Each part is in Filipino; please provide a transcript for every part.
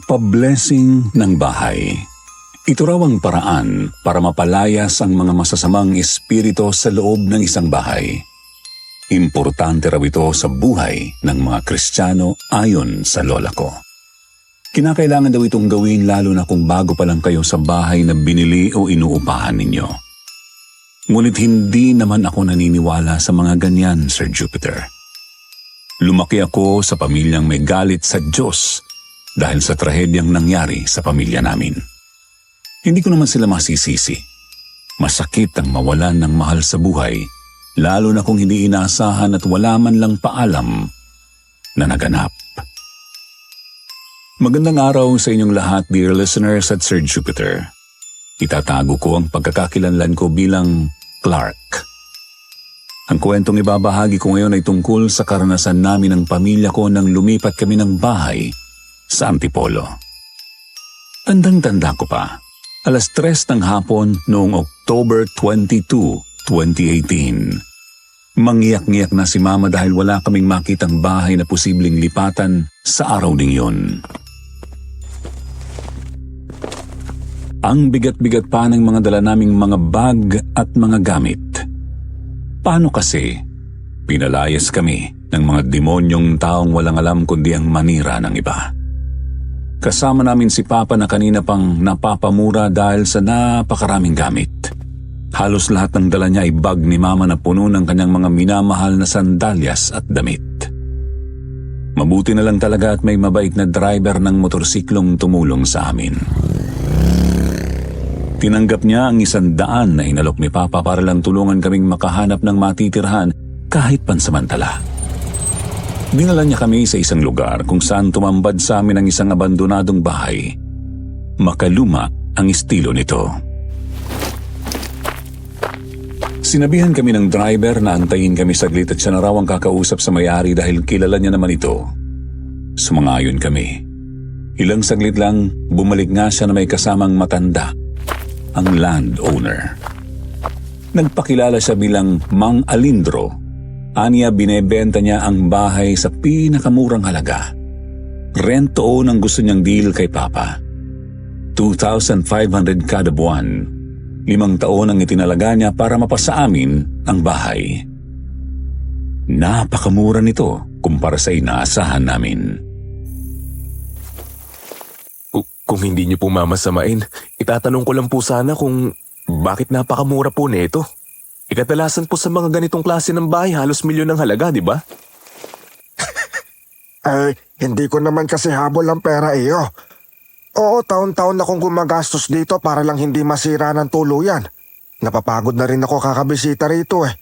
Pablessing ng bahay. Ito raw ang paraan para mapalayas ang mga masasamang espiritu sa loob ng isang bahay. Importante raw ito sa buhay ng mga Kristiyano ayon sa lola ko. Kinakailangan daw itong gawin lalo na kung bago pa lang kayo sa bahay na binili o inuupahan ninyo. Ngunit hindi naman ako naniniwala sa mga ganyan, Sir Jupiter. Lumaki ako sa pamilyang may galit sa Diyos dahil sa trahedyang nangyari sa pamilya namin. Hindi ko naman sila masisisi. Masakit ang mawalan ng mahal sa buhay, lalo na kung hindi inaasahan at wala man lang paalam na naganap. Magandang araw sa inyong lahat, dear listeners at Sir Jupiter. Itatago ko ang pagkakakilanlan ko bilang Clark. Ang kwentong ibabahagi ko ngayon ay tungkol sa karanasan namin ng pamilya ko nang lumipat kami ng bahay sa Antipolo. Tandang-tanda ko pa, 3:00 ng hapon noong October 22, 2018. Mangiyak-ngiyak na si Mama dahil wala kaming makitang bahay na posibleng lipatan sa araw ding yun. Ang bigat-bigat pa ng mga dala naming mga bag at mga gamit. Paano kasi? Pinalayas kami ng mga demonyong taong walang alam kundi ang manira ng iba. Kasama namin si Papa na kanina pang napapamura dahil sa napakaraming gamit. Halos lahat ng dala niya ay bag ni Mama na puno ng kanyang mga minamahal na sandalyas at damit. Mabuti na lang talaga at may mabait na driver ng motorsiklong tumulong sa amin. Tinanggap niya ang 100 na inalok ni Papa para lang tulungan kaming makahanap ng matitirhan kahit pansamantala. Dinala niya kami sa isang lugar kung saan tumambad sa amin ang isang abandonadong bahay. Makaluma ang estilo nito. Sinabihan kami ng driver na antayin kami saglit at siya na raw ang kakausap sa may-ari dahil kilala niya naman ito. Sumangayon kami. Ilang saglit lang, bumalik nga siya na may kasamang matanda, ang landowner. Nagpakilala siya bilang Mang Alindro. Aniya binebenta niya ang bahay sa pinakamurang halaga. Rent to own ang gusto niyang deal kay Papa. 2,500 kada buwan. 5 taon ang itinalaga niya para mapasa amin ang bahay. Napakamura nito kumpara sa inaasahan namin. Kung hindi niyo po mamasamain, itatanong ko lang po sana kung bakit napakamura po nito. Ikatalasan po sa mga ganitong klase ng bahay, halos milyon ang halaga, di ba? Ay, hindi ko naman kasi habol ang pera iyo. Oo, taon-taon akong gumagastos dito para lang hindi masira ng tuluyan. Napapagod na rin ako kakabisita rito eh.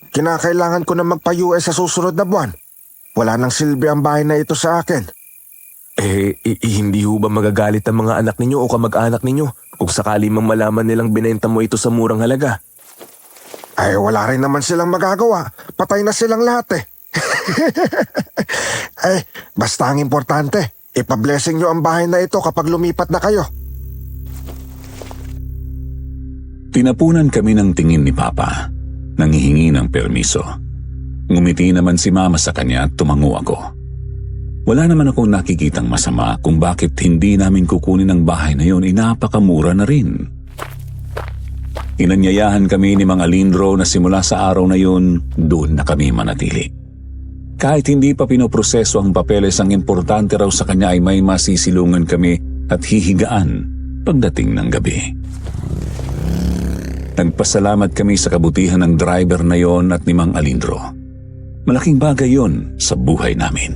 Kinakailangan ko na magpa-US sa susunod na buwan. Wala nang silbi ang bahay na ito sa akin. Hindi ho ba magagalit ang mga anak ninyo o kamag-anak ninyo kung sakali mang malaman nilang binenta mo ito sa murang halaga? Ay, wala rin naman silang magagawa. Patay na silang lahat eh. Ay, basta ang importante, ipa-blessing nyo ang bahay na ito kapag lumipat na kayo. Tinapunan kami ng tingin ni Papa, nanghihingi ng permiso. Ngumiti naman si Mama sa kanya at tumango ako. Wala naman akong nakikitang masama kung bakit hindi namin kukunin ang bahay na yun, napakamura na rin. Inanyayahan kami ni Mang Alindro na simula sa araw na yun, doon na kami manatili. Kahit hindi pa pinoproseso ang papeles, ang importante raw sa kanya ay may masisilungan kami at hihigaan pagdating ng gabi. Nagpasalamat kami sa kabutihan ng driver na yon at ni Mang Alindro. Malaking bagay yon sa buhay namin.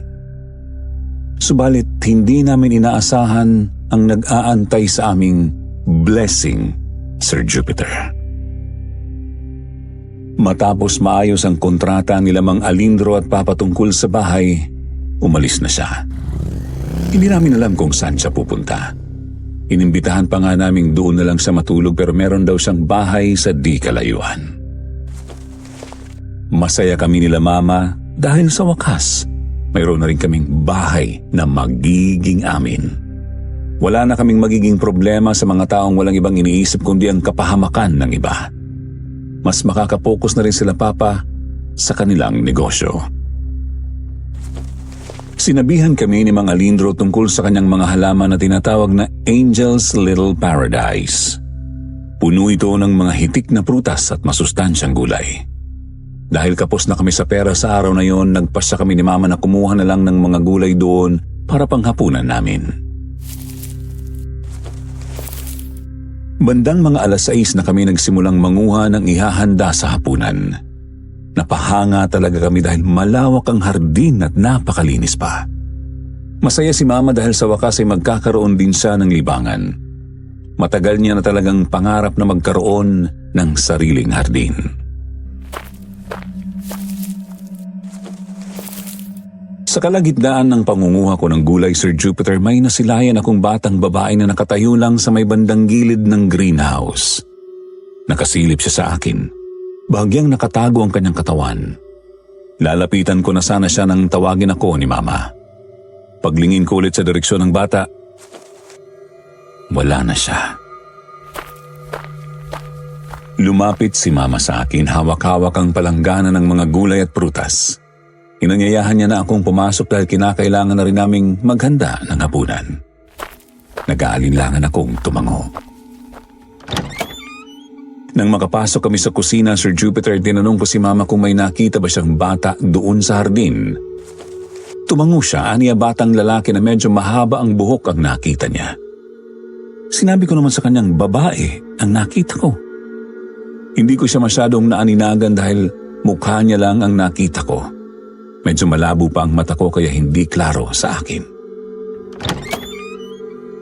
Subalit hindi namin inaasahan ang nag-aantay sa aming blessing, Sir Jupiter. Matapos maayos ang kontrata nila Mang Alindro at Papa tungkol sa bahay, umalis na siya. Hindi namin alam kung saan siya pupunta. Inimbitahan pa nga naming doon na lang siya matulog pero meron daw siyang bahay sa di kalayuan. Masaya kami nila Mama dahil sa wakas, mayroon na rin kaming bahay na magiging amin. Wala na kaming magiging problema sa mga taong walang ibang iniisip kundi ang kapahamakan ng iba. Mas makakapokus na rin sila Papa sa kanilang negosyo. Sinabihan kami ni Mang Alindro tungkol sa kanyang mga halaman na tinatawag na Angel's Little Paradise. Puno ito ng mga hitik na prutas at masustansyang gulay. Dahil kapos na kami sa pera sa araw na yon, nagpasya kami ni Mama na kumuha na lang ng mga gulay doon para panghapunan namin. Bandang mga 6:00 na kami nagsimulang manguha ng ihahanda sa hapunan. Napahanga talaga kami dahil malawak ang hardin at napakalinis pa. Masaya si Mama dahil sa wakas ay magkakaroon din siya ng libangan. Matagal niya na talagang pangarap na magkaroon ng sariling hardin. Sa kalagitnaan ng pangunguha ko ng gulay, Sir Jupiter, may nasilayan akong batang babae na nakatayo lang sa may bandang gilid ng greenhouse. Nakasilip siya sa akin. Bahagyang nakatago ang kanyang katawan. Lalapitan ko na sana siya nang tawagin ako ni Mama. Paglingin ko ulit sa direksyon ng bata, wala na siya. Lumapit si Mama sa akin, hawak-hawak ang palanggana ng mga gulay at prutas. Inanyayahan niya na akong pumasok dahil kinakailangan na rin naming maghanda ng hapunan. Nag-aalinlangan akong tumango. Nang makapasok kami sa kusina, Sir Jupiter, tinanong ko si Mama kung may nakita ba siyang bata doon sa hardin. Tumango siya, aniya batang lalaki na medyo mahaba ang buhok ang nakita niya. Sinabi ko naman sa kanyang babae ang nakita ko. Hindi ko siya masyadong naaninagan dahil mukha niya lang ang nakita ko. Medyo malabo pa ang mata ko kaya hindi klaro sa akin.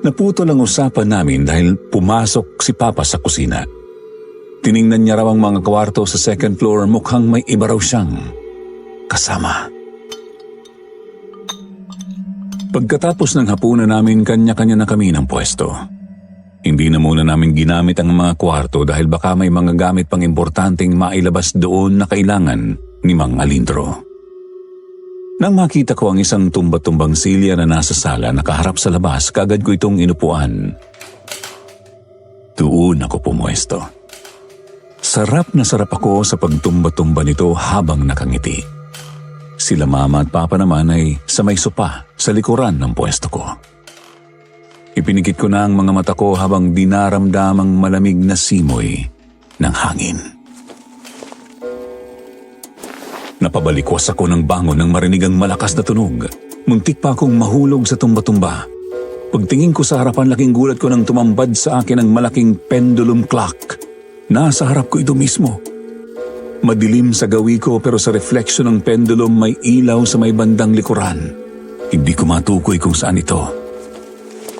Naputol ang usapan namin dahil pumasok si Papa sa kusina. Tiningnan niya raw ang mga kwarto sa second floor, mukhang may iba raw siyang kasama. Pagkatapos ng hapunan namin, kanya-kanya na kami ng pwesto. Hindi na muna namin ginamit ang mga kwarto dahil baka may mga gamit pang importanteng mailabas doon na kailangan ni Mang Alindro. Nang makita ko ang isang tumba-tumbang silya na nasa sala nakaharap sa labas, kagad ko itong inupuan. Doon ako pumwesto. Sarap na sarap ako sa pagtumba-tumba nito habang nakangiti. Sila Mama at Papa naman ay sa may sopa sa likuran ng pwesto ko. Ipinikit ko na ang mga mata ko habang dinaramdamang malamig na simoy ng hangin. Napabalikwas ako ng bangon nang marinig ang malakas na tunog. Muntik pa akong mahulog sa tumba-tumba. Pagtingin ko sa harapan, laking gulat ko nang tumambad sa akin ang malaking pendulum clock. Nasa harap ko ito mismo. Madilim sa gawi ko pero sa refleksyon ng pendulum may ilaw sa may bandang likuran. Hindi ko matukoy kung saan ito.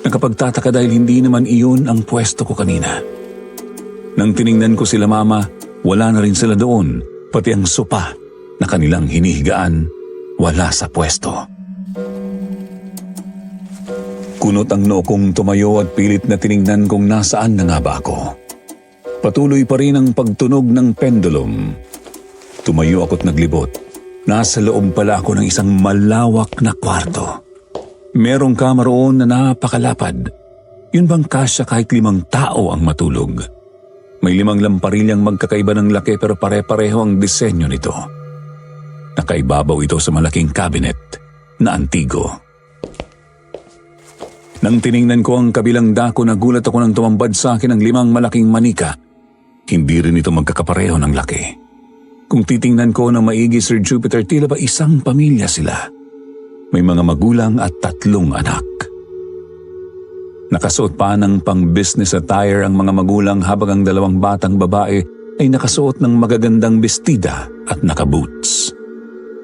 Nakapagtataka dahil hindi naman iyon ang pwesto ko kanina. Nang tiningnan ko sila Mama, wala na rin sila doon, pati ang sopa na kanilang hinihigaan, wala sa pwesto. Kunot ang noo kong tumayo at pilit na tiningnan kung nasaan na nga ba ako. Patuloy pa rin ang pagtunog ng pendulum. Tumayo ako't naglibot. Nasa loob pala ako ng isang malawak na kwarto. Merong kama roon na napakalapad. Yun bang kasya kahit 5 tao ang matulog? May 5 lamparilyang magkakaiba ng laki pero pare-pareho ang disenyo nito. Nakaibabaw ito sa malaking cabinet na antigo. Nang tiningnan ko ang kabilang dako, nagulat ako nang tumambad sa akin ang 5 malaking manika. Hindi rin ito magkakapareho ng laki. Kung titingnan ko ng maigi, Sir Jupiter, tila ba isang pamilya sila. May mga magulang at 3 anak. Nakasuot pa ng pang-business attire ang mga magulang habang ang 2 batang babae ay nakasuot ng magagandang bestida at nakaboots.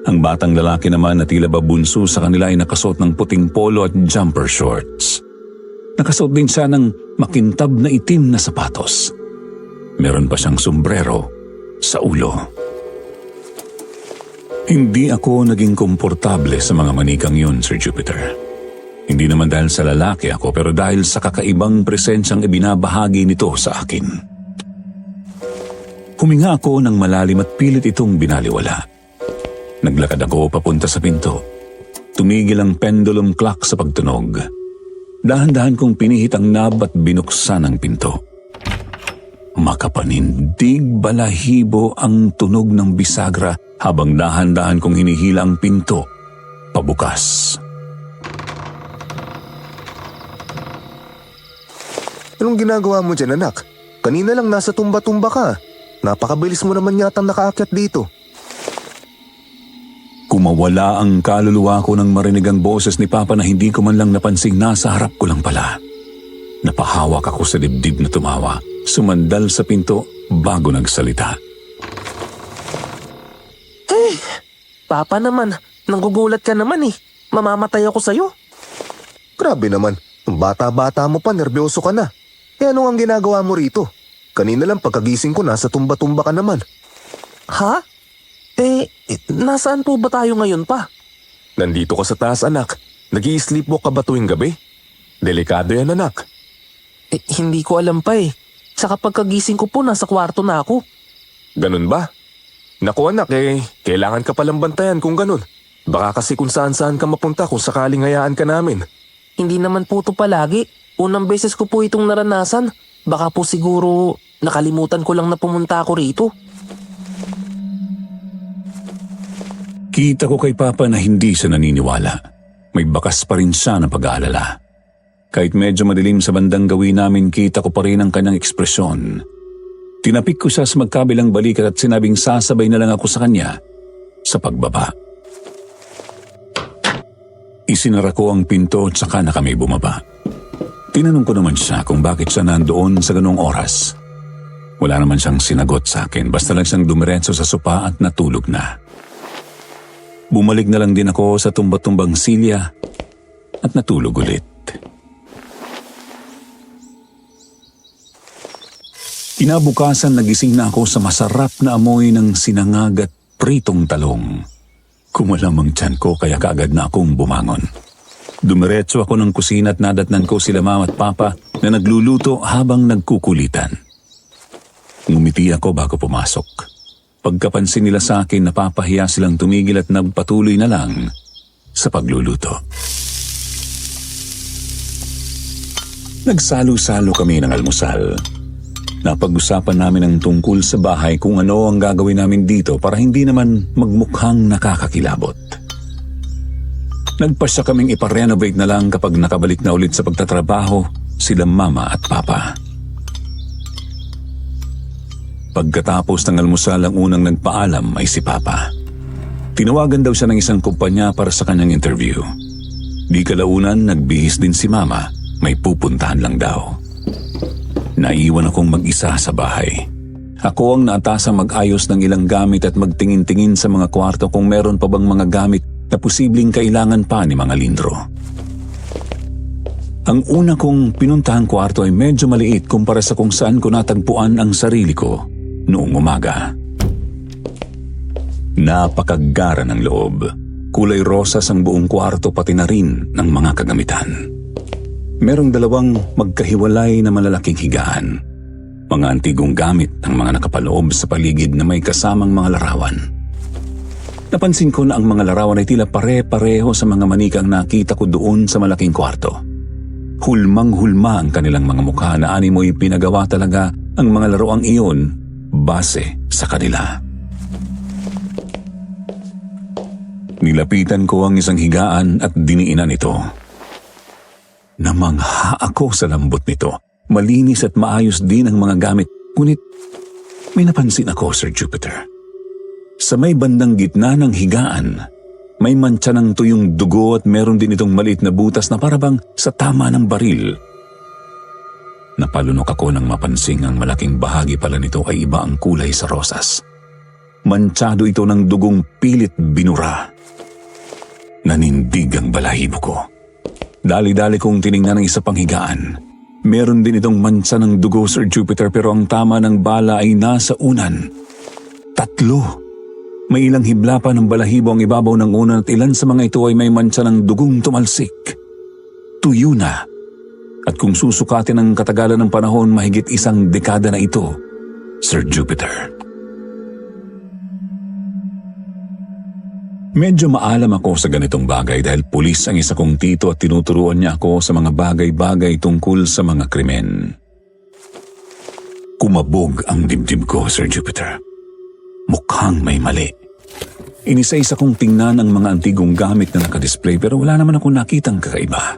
Ang batang lalaki naman na tila ba bunso sa kanila ay nakasuot ng puting polo at jumper shorts. Nakasuot din siya ng makintab na itim na sapatos. Meron pa siyang sombrero sa ulo. Hindi ako naging komportable sa mga manikang yun, Sir Jupiter. Hindi naman dahil sa lalaki ako, pero dahil sa kakaibang presensyang ibinabahagi nito sa akin. Huminga ako ng malalim at pilit itong binaliwala. Naglakad ako papunta sa pinto. Tumigil ang pendulum clock sa pagtunog. Dahan-dahan kong pinihit ang knob at binuksan ang pinto. Makapanindig balahibo ang tunog ng bisagra habang dahan-dahan kong hinihila ang pinto pabukas. Anong ginagawa mo dyan, anak? Kanina lang nasa tumba-tumba ka. Napakabilis mo naman yatang nakaakyat dito. Kumawala ang kaluluwa ko nang marinig ang boses ni Papa na hindi ko man lang napansing nasa harap ko lang pala. Napahawak ako sa dibdib na tumawa, sumandal sa pinto bago nagsalita. Papa naman, nanggugulat ka naman eh. Mamamatay ako sa'yo. Grabe naman, bata-bata mo pa, nervyoso ka na. Ano ang ginagawa mo rito? Kanina lang pagkagising ko nasa tumba-tumba ka naman. Ha? Nasaan po ba tayo ngayon pa? Nandito ka sa taas, anak. Nag-i-sleepwalk ka ba tuwing gabi? Delikado yan, anak. Hindi ko alam pa eh. Saka pagkagising ko po, nasa kwarto na ako. Ganun ba? Naku anak, kailangan ka palang bantayan kung ganun. Baka kasi kung saan-saan ka mapunta kung sakaling hayaan ka namin. Hindi naman po ito palagi. Unang beses ko po itong naranasan. Baka po siguro nakalimutan ko lang na pumunta ako rito. Kita ko kay Papa na hindi siya naniniwala. May bakas pa rin siya ng pag-aalala. Kahit medyo madilim sa bandang gawin namin, kita ko pa rin ang kanyang ekspresyon. Tinapik ko siya sa magkabilang balikat at sinabing sasabay na lang ako sa kanya sa pagbaba. Isinara ko ang pinto at saka na kami bumaba. Tinanong ko naman siya kung bakit siya nandoon sa ganong oras. Wala naman siyang sinagot sa akin, basta lang siyang dumiretso sa sopa at natulog na. Bumalik na lang din ako sa tumba-tumbang silya at natulog ulit. Kinabukasan nagising na ako sa masarap na amoy ng sinangag at pritong talong. Kumalamang tiyan ko kaya kaagad na akong bumangon. Dumiretso ako ng kusina at nadatnan ko sila Mama at Papa na nagluluto habang nagkukulitan. Ngumiti ako bago pumasok. Pagkapansin nila sa akin, napapahiya silang tumigil at nagpatuloy na lang sa pagluluto. Nagsalo-salo kami ng almusal. Napag-usapan namin ang tungkol sa bahay kung ano ang gagawin namin dito para hindi naman magmukhang nakakakilabot. Nagpasya kaming iparenovate na lang kapag nakabalik na ulit sa pagtatrabaho sila Mama at Papa. Pagkatapos ng almusal, ang unang nagpaalam ay si Papa. Tinawagan daw siya ng isang kumpanya para sa kanyang interview. Di kalaunan, nagbihis din si Mama, may pupuntahan lang daw. Naiwan akong mag-isa sa bahay. Ako ang naatasang mag-ayos ng ilang gamit at magtingin-tingin sa mga kwarto kung meron pa bang mga gamit na posibleng kailangan pa ni mga Lindro. Ang una kong pinuntahang kwarto ay medyo maliit kumpara sa kung saan ko natagpuan ang sarili ko noong umaga. Napakagara ng loob. Kulay rosas ang buong kwarto pati na rin ng mga kagamitan. Merong dalawang magkahiwalay na malalaking higaan. Mga antigong gamit ang mga nakapaloob sa paligid na may kasamang mga larawan. Napansin ko na ang mga larawan ay tila pare-pareho sa mga manikang nakita ko doon sa malaking kwarto. Hulmang-hulma ang kanilang mga mukha na animoy pinagawa talaga ang mga laruang iyon base sa kanila. Nilapitan ko ang isang higaan at diniinan ito. Namangha ako sa lambot nito. Malinis at maayos din ang mga gamit. Ngunit may napansin ako, Sir Jupiter. Sa may bandang gitna ng higaan, may mantsa ng tuyong dugo at meron din itong maliit na butas na parabang sa tama ng baril. Napalunok ako nang mapansing ang malaking bahagi pala nito ay iba ang kulay sa rosas. Mantsado ito ng dugong pilit binura. Nanindig ang balahibo ko. Dali-dali kong tiningnan ang isa pang higaan. Meron din itong mantsa ng dugo, Sir Jupiter, pero ang tama ng bala ay nasa unan. 3. May ilang hibla pa ng balahibo ang ibabaw ng unan at ilan sa mga ito ay may mantsa ng dugong tumalsik. Tuyo na. At kung susukatin ang katagalan ng panahon, mahigit 1 dekada na ito, Sir Jupiter. Medyo maalam ako sa ganitong bagay dahil pulis ang isa kong tito at tinuturuan niya ako sa mga bagay-bagay tungkol sa mga krimen. Kumabog ang dibdib ko, Sir Jupiter. Mukhang may mali. Inisa-isa kong tingnan ang mga antigong gamit na nakadisplay pero wala naman akong nakitang kakaiba.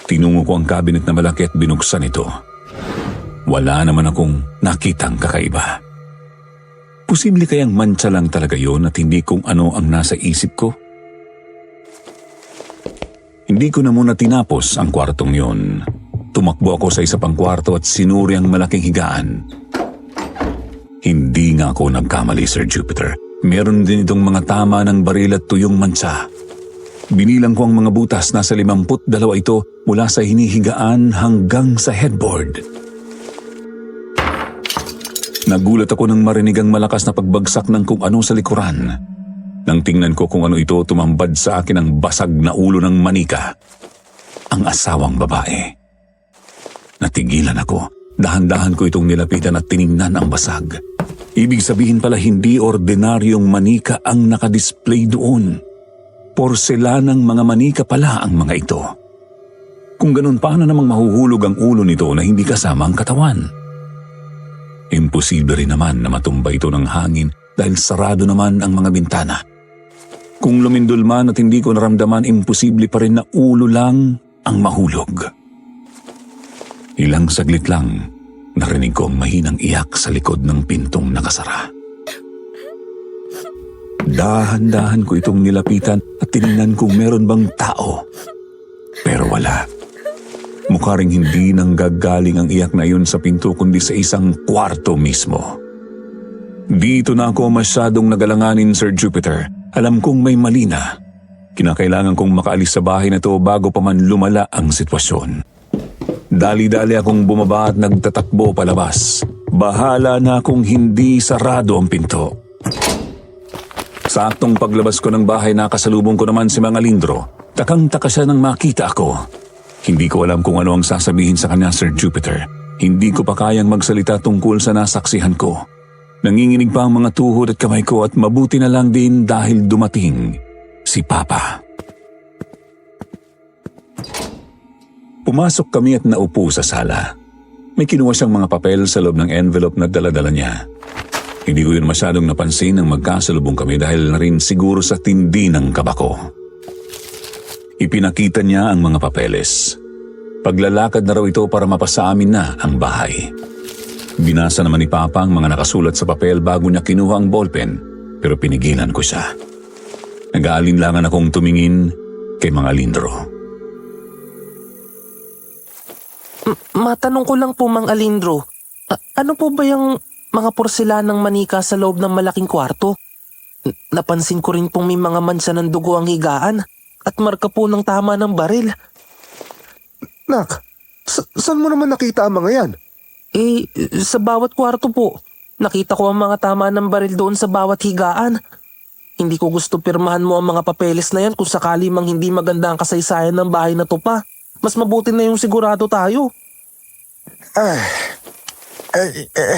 Tinungo ko ang cabinet na malaki at binuksan ito. wala naman akong nakitang kakaiba. Posible kayang mantsa lang talaga yon at hindi kung ano ang nasa isip ko? Hindi ko na muna tinapos ang kwartong yon. Tumakbo ako sa isa pang kwarto at sinuri ang malaking higaan. Hindi nga ako nagkamali, Sir Jupiter. Meron din itong mga tama ng baril at tuyong mantsa. Binilang ko ang mga butas, nasa 52 ito mula sa hinihigaan hanggang sa headboard. Nagulat ako nang marinig ang malakas na pagbagsak ng kung ano sa likuran. Nang tingnan ko kung ano ito, tumambad sa akin ang basag na ulo ng manika. Ang asawang babae. Natigilan ako. Dahan-dahan ko itong nilapitan at tiningnan ang basag. Ibig sabihin pala hindi ordinaryong manika ang nakadisplay doon. Porselanang mga manika pala ang mga ito. Kung ganun, paano namang mahuhulog ang ulo nito na hindi kasama ang katawan? Imposible rin naman na matumba ito ng hangin dahil sarado naman ang mga bintana. Kung lumindol man at hindi ko naramdaman, imposible pa rin na ulo lang ang mahulog. Ilang saglit lang, narinig ko ang mahinang iyak sa likod ng pintong nakasara. Dahan-dahan ko itong nilapitan at tinignan kung meron bang tao. Pero wala. Mukha ring hindi nang gagaling ang iyak na iyon sa pinto kundi sa isang kwarto mismo. Dito na ako masyadong nagalanganin, Sir Jupiter. Alam kong may mali na. Kinakailangan kong makaalis sa bahay na to bago pa man lumala ang sitwasyon. Dali-dali akong bumaba at nagtatakbo palabas. Bahala na kung hindi sarado ang pinto. Saktong paglabas ko ng bahay, nakasalubong ko naman si Mang Alindro. Takang-taka siya nang makita ako. Hindi ko alam kung ano ang sasabihin sa kanya, Sir Jupiter. Hindi ko pa kayang magsalita tungkol sa nasaksihan ko. Nanginginig pa ang mga tuhod at kamay ko at mabuti na lang din dahil dumating si Papa. Pumasok kami at naupo sa sala. May kinuha siyang mga papel sa loob ng envelope na dala-dala niya. Hindi ko yun masyadong napansin nang magkasalubong kami dahil na rin siguro sa tindi ng kaba ko. Ipinakita niya ang mga papeles. Paglalakad na raw ito para mapasa amin na ang bahay. Binasa naman ni Papa ang mga nakasulat sa papel bago niya kinuha ang ballpen, pero pinigilan ko siya. Nag-aalinlangan akong tumingin kay Mang Alindro. Matanong ko lang po, Mang Alindro. Ano po ba yung mga porselanang manika sa loob ng malaking kwarto? Napansin ko rin pong may mga mansa ng dugo ang higaan at marka po ng tama ng baril. Nak, saan mo naman nakita ang mga yan? Sa bawat kwarto po. Nakita ko ang mga tama ng baril doon sa bawat higaan. Hindi ko gusto pirmahan mo ang mga papeles na yan kung sakali mang hindi maganda ang kasaysayan ng bahay na to pa. Mas mabuti na yung sigurado tayo.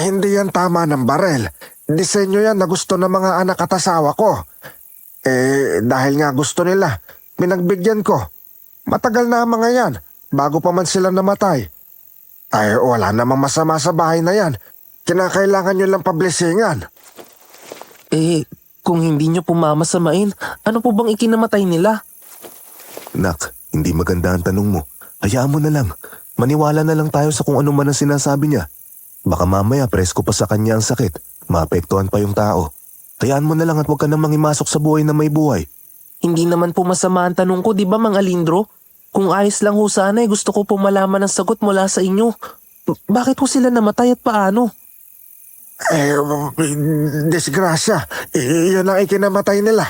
Hindi yan tama ng baril. Disenyo yan na gusto ng mga anak at asawa ko. Dahil nga gusto nila, pinagbigyan ko. Matagal na ang mga yan, bago pa man sila namatay. Wala namang masama sa bahay na yan. Kinakailangan nyo lang pablisingan. Kung hindi nyo pumamasamain, ano po bang ikinamatay nila? Nak, hindi maganda ang tanong mo. Hayaan mo na lang. Maniwala na lang tayo sa kung ano man ang sinasabi niya. Baka mamaya presko pa sa kanya ang sakit. Maapektuhan pa yung tao. Hayaan mo na lang at huwag ka namang imasok sa buhay na may buhay. Hindi naman po masama ang tanong ko, di ba, Mang Alindro? Kung ayos lang ho sana, gusto ko po malaman ang sagot mula sa inyo. Bakit ho sila namatay at paano? Disgrasya. Yun ang ikinamatay nila.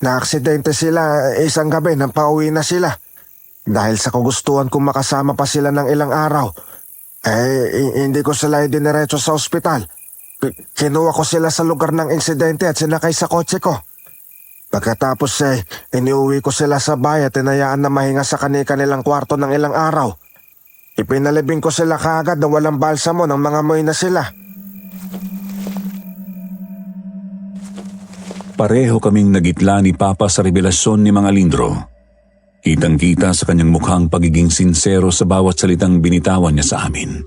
Naaksidente sila isang gabi nang pauwi na sila. Dahil sa kagustuhan kong makasama pa sila ng ilang araw, hindi ko sila idiniretso sa ospital. Kinuha ko sila sa lugar ng insidente at sinakay sa kotse ko. Pagkatapos iniuwi ko sila sa bahay at tinayaan na mahinga sa kanilang kwarto ng ilang araw. Ipinalibing ko sila kaagad na walang balsamo ng mga moy na sila. Pareho kaming nagitla ni Papa sa revelasyon ni Mang Alindro. Kitang-kita sa kanyang mukhang pagiging sinsero sa bawat salitang binitawan niya sa amin.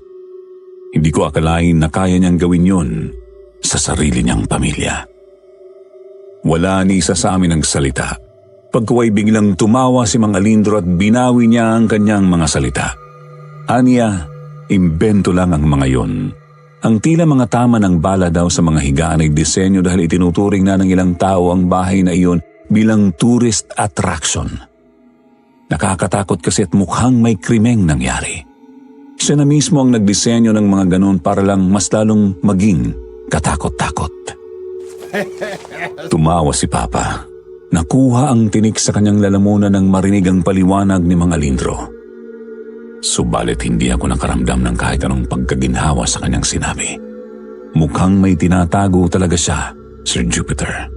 Hindi ko akalain na kaya niyang gawin yun sa sarili niyang pamilya. Wala ni isa sa amin ang salita. Pagkuway biglang tumawa si Mang Alindro at binawi niya ang kanyang mga salita. Aniya, Imbento lang ang mga yon. Ang tila mga tama ng bala daw sa mga higaan ay disenyo dahil itinuturing na ng ilang tao ang bahay na iyon bilang tourist attraction. Nakakatakot kasi at mukhang may krimeng nangyari. Siya na mismo ang nagdisenyo ng mga ganon para lang mas lalong maging katakot-takot. Tumawa si Papa. Nakuha ang tinik sa kanyang lalamunan nang marinig ang paliwanag ni Mang Alindro. Subalit hindi ako nakaramdam ng kahit anong pagkaginhawa sa kanyang sinabi. Mukhang may tinatago talaga siya, Sir Jupiter.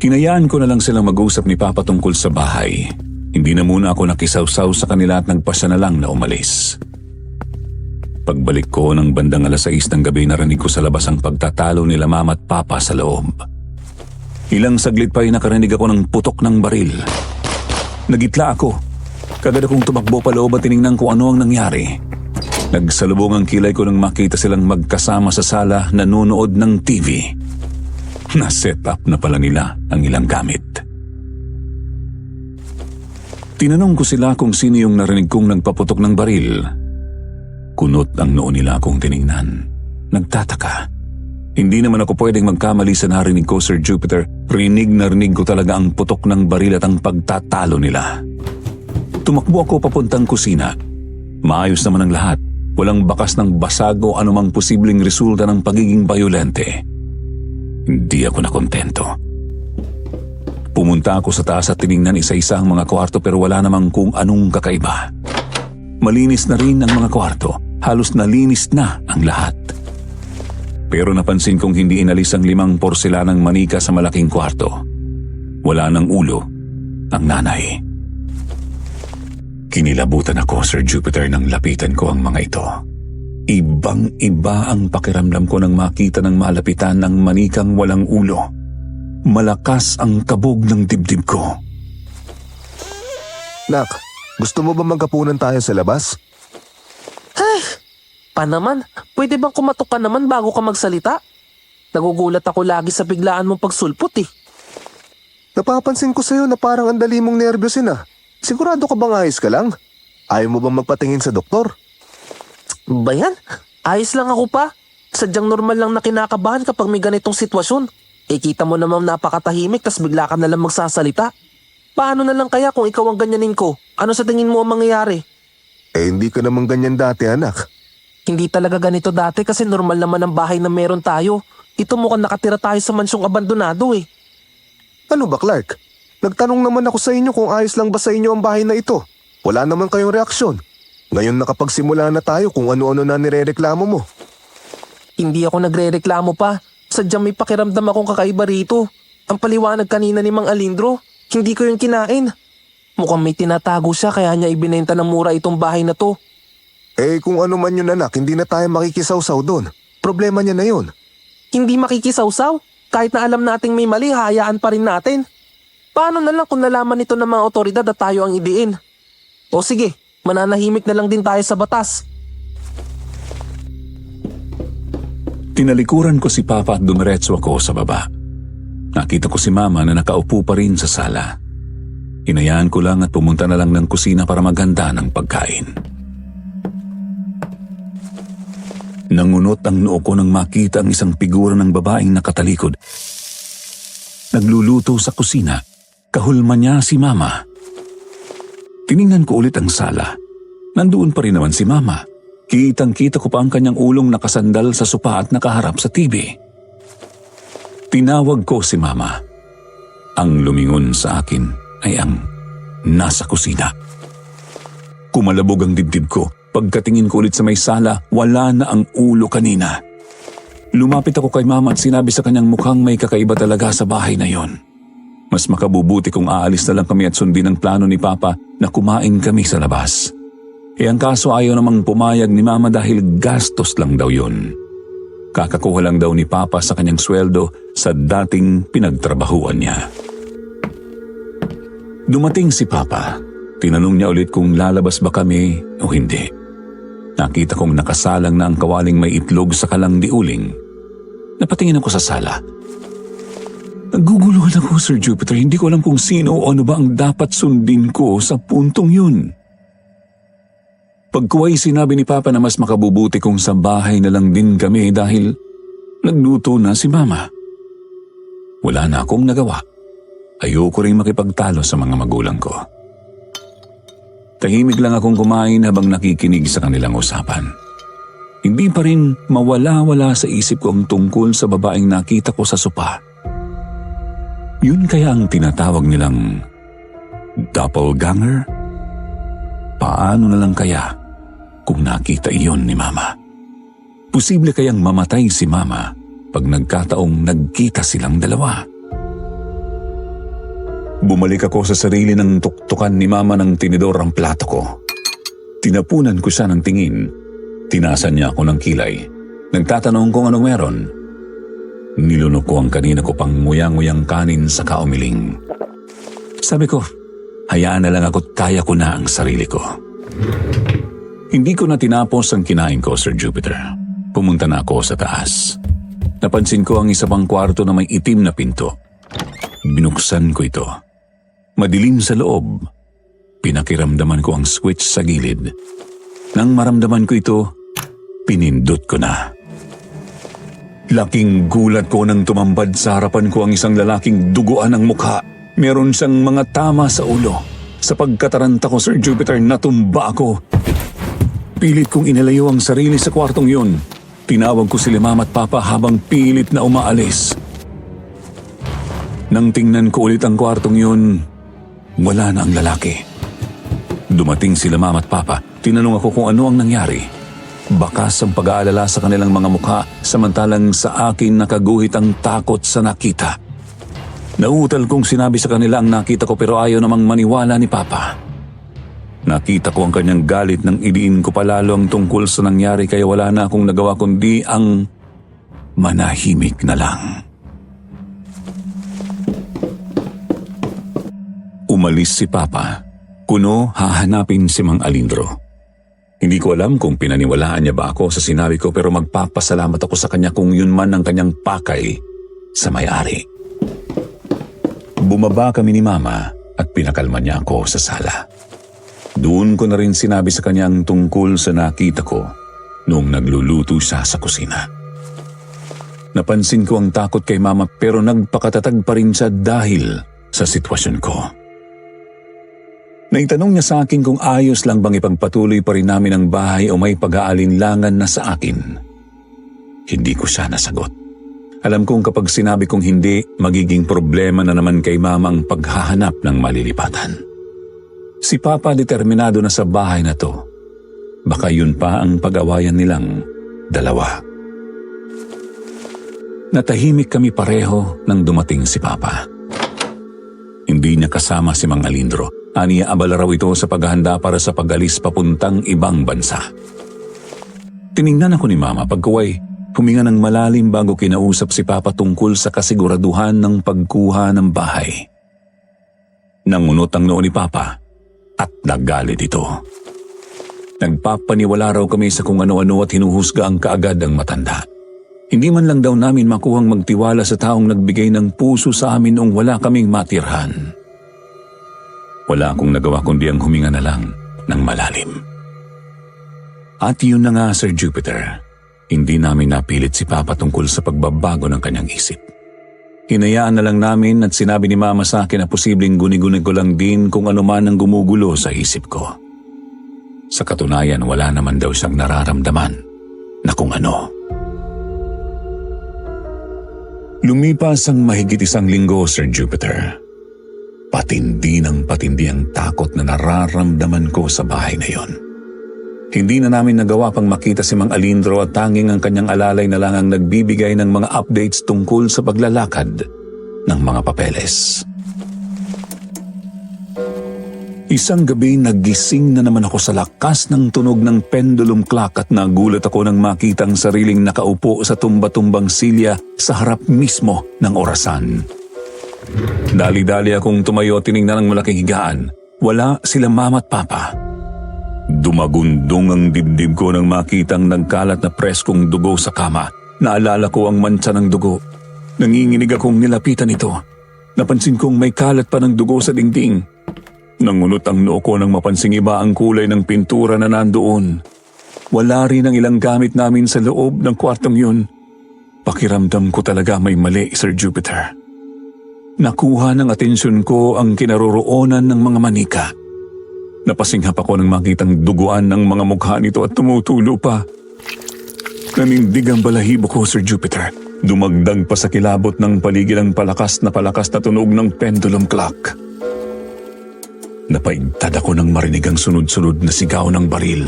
Hinayaan ko na lang silang mag-usap ni Papa tungkol sa bahay. Hindi na muna ako nakisawsaw sa kanila at nagpasya na lang na umalis. Pagbalik ko ng bandang 6:00 ng gabi, narinig ko sa labas ang pagtatalo nila Mama at Papa sa loob. Ilang saglit pa ay nakarinig ako ng putok ng baril. Nagitla ako. Kagad akong tumakbo pa loob at tiningnan ko ano ang nangyari. Nagsalubong ang kilay ko nang makita silang magkasama sa sala nanonood ng TV. Na-set up na pala nila ang ilang gamit. Tinanong ko sila kung sino yung narinig kong nagpaputok ng baril. Kunot ang noo nila akong tiningnan. Nagtataka. Hindi naman ako pwedeng magkamali sa narinig ko, Sir Jupiter. Rinig na rinig ko talaga ang putok ng baril at ang pagtatalo nila. Tumakbo ako papuntang kusina. Maayos naman ang lahat. Walang bakas ng basag o anumang posibleng resulta ng pagiging bayolente. Hindi ako nakontento. Pumunta ako sa taas at tiningnan isa-isa ang mga kwarto pero wala namang kung anong kakaiba. Malinis na rin ang mga kwarto. Halos nalinis na ang lahat. Pero napansin kong hindi inalis ang 5 porselanang manika sa malaking kwarto. Wala ng ulo ang nanay. Kinilabutan ako, Sir Jupiter, nang lapitan ko ang mga ito. Ibang-iba ang pakiramdam ko nang makita ng malapitan ng manikang walang ulo. Malakas ang kabog ng dibdib ko. Nak, gusto mo ba magkapunan tayo sa labas? Pa naman, pwede bang kumatok ka naman bago ka magsalita? Nagugulat ako lagi sa biglaan mong pagsulpot eh. Napapansin ko sa'yo na parang ang dali mong nervyosin ah. Sigurado ka bang ayos ka lang? Ayaw mo bang magpatingin sa doktor? Ba yan? Ayos lang ako pa. Sadyang normal lang na kinakabahan kapag may ganitong sitwasyon. Eh kita mo naman napakatahimik tas bigla ka na lang magsasalita. Paano na lang kaya kung ikaw ang ganyanin ko? Ano sa tingin mo ang mangyayari? Eh hindi ka naman ganyan dati anak. Hindi talaga ganito dati kasi normal naman ang bahay na meron tayo. Ito mukhang nakatira tayo sa mansyong abandonado eh. Ano ba Clark? Nagtanong naman ako sa inyo kung ayos lang ba sa inyo ang bahay na ito. Wala naman kayong reaksyon. Ngayon nakapagsimula na tayo kung ano-ano na nirereklamo mo. Hindi ako nagrereklamo pa. Sadyang may pakiramdam akong kakaiba rito. Ang paliwanag kanina ni Mang Alindro, hindi ko yung kinain. Mukhang may tinatago siya kaya niya ibinenta ng mura itong bahay na to. Eh kung ano man yun anak, hindi na tayo makikisawsaw doon. Problema niya na yun. Hindi makikisawsaw? Kahit na alam nating may mali, hayaan pa rin natin. Paano na lang kung nalaman ito ng mga otoridad at tayo ang idiin? O sige, mananahimik na lang din tayo sa batas. Tinalikuran ko si Papa at dumiretso ako sa baba. Nakita ko si Mama na nakaupo pa rin sa sala. Hinayaan ko lang at pumunta na lang ng kusina para maghanda ng pagkain. Nangunot ang noo ko nang makita ang isang figura ng babaeng nakatalikod. Nagluluto sa kusina. Kahulma niya si Mama. Tiningnan ko ulit ang sala. Nandoon pa rin naman si Mama. Kitang-kita ko pa ang kanyang ulong nakasandal sa sopa at nakaharap sa TV. Tinawag ko si Mama. Ang lumingon sa akin ay ang nasa kusina. Kumalabog ang dibdib ko. Pagkatingin ko ulit sa may sala, wala na ang ulo kanina. Lumapit ako kay Mama at sinabi sa kanyang mukhang may kakaiba talaga sa bahay na yon. Mas makabubuti kung aalis na lang kami at sundin ang plano ni Papa na kumain kami sa labas. Eh ang kaso ayaw namang pumayag ni Mama dahil gastos lang daw yun. Kakakuha lang daw ni Papa sa kanyang sweldo sa dating pinagtrabahuan niya. Dumating si Papa. Tinanong niya ulit kung lalabas ba kami o hindi. Nakita kong nakasalang na ang kawaling may itlog sa kalang diuling. Napatingin ako sa sala. Naguguluhan ako, Sir Jupiter. Hindi ko alam kung sino o ano ba ang dapat sundin ko sa puntong yun. Pagkuway sinabi ni Papa na mas makabubuti kung sa bahay na lang din kami dahil nagluto na si Mama. Wala na akong nagawa. Ayoko rin makipagtalo sa mga magulang ko. Tahimik lang akong kumain habang nakikinig sa kanilang usapan. Hindi pa rin mawala-wala sa isip ko ang tungkol sa babaeng nakita ko sa sopa. Yun kaya ang tinatawag nilang doppelganger? Paano na lang kaya kung nakita iyon ni Mama? Posible kayang mamatay si Mama pag nagkataong nagkita silang dalawa? Bumalik ako sa sarili ng tuktukan ni Mama ng tinidor ang plato ko. Tinapunan ko siya ng tingin. Tinasan niya ako ng kilay. Nagtatanong kung anong meron. Nilunok ko ang kanina ko pang nguyang-nguyang kanin sa kaumiling. Sabi ko, hayaan na lang ako't kaya ko na ang sarili ko. Hindi ko na tinapos ang kinain ko, Sir Jupiter. Pumunta na ako sa taas. Napansin ko ang isa pang kwarto na may itim na pinto. Binuksan ko ito. Madilim sa loob. Pinakiramdaman ko ang switch sa gilid. Nang maramdaman ko ito, pinindot ko na. Laking gulat ko nang tumambad sa harapan ko ang isang lalaking duguan ng mukha. Meron siyang mga tama sa ulo. Sa pagkataranta ko, Sir Jupiter, natumba ako. Pilit kong inalayo ang sarili sa kwartong yun. Tinawag ko sila Mama at Papa habang pilit na umaalis. Nang tingnan ko ulit ang kwartong yun, wala na ang lalaki. Dumating sila Mama at Papa. Tinanong ako kung ano ang nangyari. Bakas ang pag-aalala sa kanilang mga mukha, samantalang sa akin nakaguhit ang takot sa nakita. Nauutal kong sinabi sa kanila ang nakita ko pero ayaw namang maniwala ni Papa. Nakita ko ang kanyang galit nang idiin ko palalo ang tungkol sa nangyari kaya wala na akong nagawa kundi ang manahimik na lang. Umalis si Papa. Kuno hahanapin si Mang Alindro. Hindi ko alam kung pinaniwalaan niya ba ako sa sinabi ko pero magpapasalamat ako sa kanya kung yun man ang kanyang pakay sa may-ari. Bumaba kami ni Mama at pinakalma niya ako sa sala. Doon ko na rin sinabi sa kanya ang tungkol sa nakita ko noong nagluluto siya sa kusina. Napansin ko ang takot kay Mama pero nagpakatatag pa rin siya dahil sa sitwasyon ko. Naitanong niya sa akin kung ayos lang bang ipagpatuloy pa rin namin ang bahay o may pag-aalinlangan na sa akin. Hindi ko siya nasagot. Alam kong kapag sinabi kong hindi, magiging problema na naman kay Mama ang paghahanap ng malilipatan. Si Papa determinado na sa bahay na to. Baka yun pa ang pag-awayan nilang dalawa. Natahimik kami pareho nang dumating si Papa. Hindi niya kasama si Mang Alindro. Aniya abala raw ito sa paghahanda para sa pag-alis papuntang ibang bansa. Tiningnan ako ni Mama pagkuway, huminga ng malalim bago kinausap si Papa tungkol sa kasiguraduhan ng pagkuha ng bahay. Nangunot ang noo ni Papa at nagalit ito. Nagpapaniwala raw kami sa kung ano-ano at hinuhusga ang kaagad ang matanda. Hindi man lang daw namin makuhang magtiwala sa taong nagbigay ng puso sa amin noong wala kaming matirhan. Wala akong nagawa kundi ang huminga na lang ng malalim. At yun na nga, Sir Jupiter, hindi namin napilit si Papa tungkol sa pagbabago ng kanyang isip. Hinayaan na lang namin at sinabi ni Mama sa akin na posibleng guni-guni ko lang din kung ano man ang gumugulo sa isip ko. Sa katunayan, wala naman daw siyang nararamdaman na kung ano. Lumipas ang mahigit 1 linggo, Sir Jupiter. Patindi ng patindi ang takot na nararamdaman ko sa bahay na yon. Hindi na namin nagawa pang makita si Mang Alindro at tanging ang kanyang alalay na lang ang nagbibigay ng mga updates tungkol sa paglalakad ng mga papeles. Isang gabi nagising na naman ako sa lakas ng tunog ng pendulum clock at nagulat ako nang makita ang sariling nakaupo sa tumba-tumbang silya sa harap mismo ng orasan. Dali-dali akong tumayo at tiningnan ang malaking higaan. Wala sila Mama at Papa. Dumagundong ang dibdib ko nang makitang nagkalat na preskong dugo sa kama. Naalala ko ang mantsa ng dugo. Nanginginig akong nilapitan ito. Napansin kong may kalat pa ng dugo sa dingding. Nangunot ang noo ko nang mapansing iba ang kulay ng pintura na nandoon. Wala rin ang ilang gamit namin sa loob ng kwartong yun. Pakiramdam ko talaga may mali, Sir Jupiter. Nakuha ng atensyon ko ang kinaroroonan ng mga manika. Napasinghap ako nang makitang duguan ng mga mukha nito at tumutulo pa. Nanindig ang balahibo ko, Sir Jupiter. Dumagdag pa sa kilabot ng paligid ang palakas na tunog ng pendulum clock. Napaigtad ako nang marinig ang sunod-sunod na sigaw ng baril.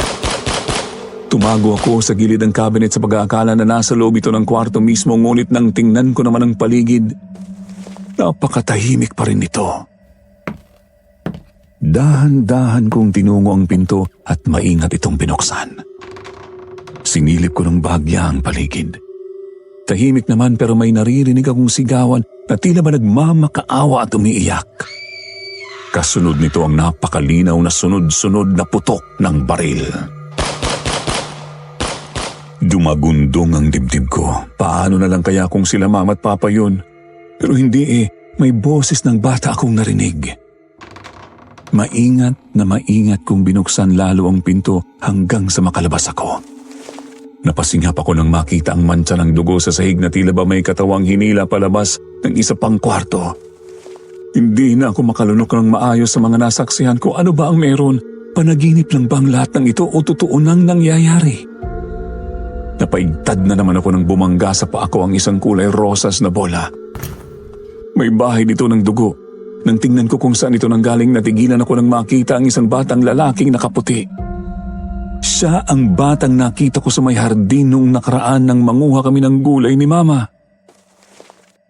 Tumago ako sa gilid ng cabinet sa pag-aakala na nasa loob ito ng kwarto mismo, ngunit nang tingnan ko naman ang paligid, napakatahimik pa rin ito. Dahan-dahan kong tinungo ang pinto at maingat itong binuksan. Sinilip ko ng bahagya ang paligid. Tahimik naman pero may naririnig akong sigawan na tila ba nagmamakaawa at umiiyak. Kasunod nito ang napakalinaw na sunod-sunod na putok ng baril. Dumagundong ang dibdib ko. Paano na lang kaya kung sila mama at papa yun? Pero hindi may boses ng bata akong narinig. Maingat kong binuksan lalo ang pinto hanggang sa makalabas ako. Napasinghap ako nang makita ang mantsa ng dugo sa sahig na tila ba may katawang hinila palabas ng isa pang kwarto. Hindi na ako makalunok ng maayos sa mga nasaksihan ko. Ano ba ang meron? Panaginip lang ba ang lahat ng ito o totoo nang nangyayari? Napaigtad na naman ako nang bumangga sa paa ko ang isang kulay rosas na bola. May bahay dito ng dugo. Nang tingnan ko kung saan ito nanggaling, natigilan ako nang makita ang isang batang lalaking nakaputi. Siya ang batang nakita ko sa may hardin noong nakaraan nang manguha kami ng gulay ni Mama.